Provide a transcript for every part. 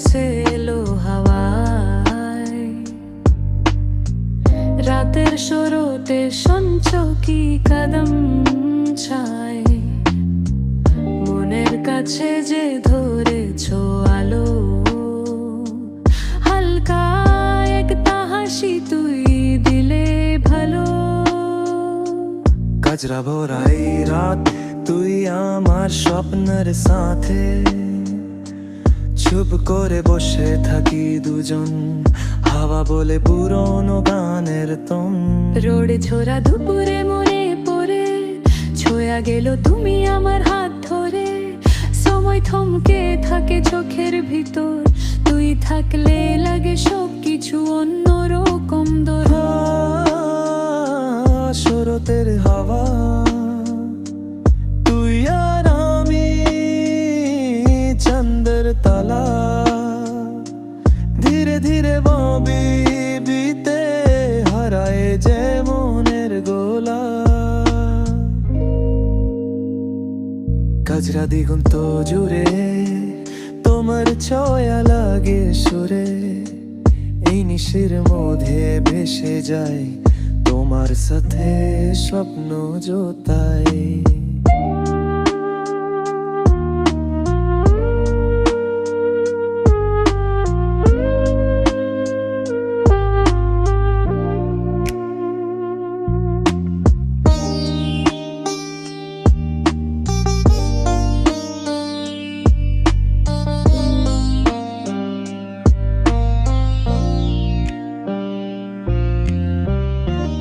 ভেসে এলো হাওয়ায়। রাতের স্রোতে সঞ্চকি কদম ছায়, মনের কাছে যে ধরেছো আলো। হালকা একটা হাসি তুই দিলে ভালো। কাজরা ভরা এই রাত তুই আমার স্বপ্নের সাথে, চুপ করে বসে থাকি দুজন, হাওয়া বলে পুরনো গানের তন। রোড়ে ছোড়া দুপুরে মনে পড়ে ছোঁয়া গেল তুমি আমার হাত ধরে। সময় থমকে থাকে চোখের ভিতর, তুই থাকলে লাগে সব কিছু অন্যরকম শরতের হাওয়া তুই আর আমি, চাঁদের তালা ধীরে ধীরে ববি বিতে হারায় যে মনের গোলা। কাজরা দিগন্ত জুড়ে তোমার ছোঁয়া লাগে সুরে, এই নিশির মধ্যে ভেসে যায় তোমার সাথে স্বপ্ন জোতায়।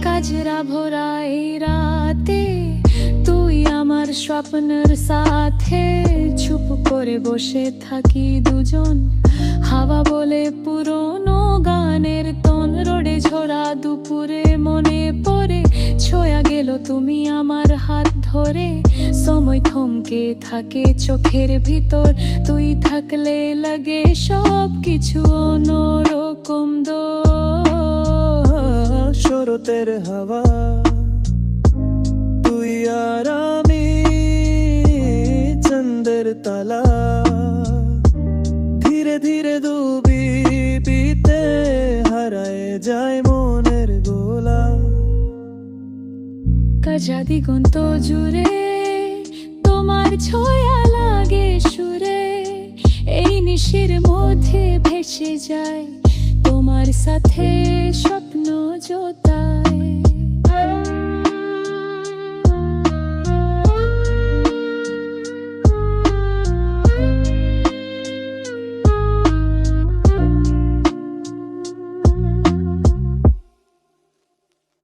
কাজরা ভরা এই রাতে তুই আমার স্বপ্নের সাথে, চুপ করে বসে থাকি দুজন, হাওয়া বলে পুরনো গানের তন। রোডে ঝরা দুপুরে মনে পড়ে ছোঁয়া গেল তুমি আমার হাত ধরে। সময় থমকে থাকে চোখের ভিতর, তুই থাকলে লাগে সব কিছু অন্যরকম শরতের হাওয়া তুই আর আমি, চাঁদের তালা ধীরে ধীরে ডুবি বিতে হারায় যায় মনের গোলা। কাজা দিগন্ত জুড়ে তোমার ছোঁয়া লাগে সুরে, এই নিশির মধ্যে ভেসে যায় তোমার সাথে স্বপ্ন জোতা।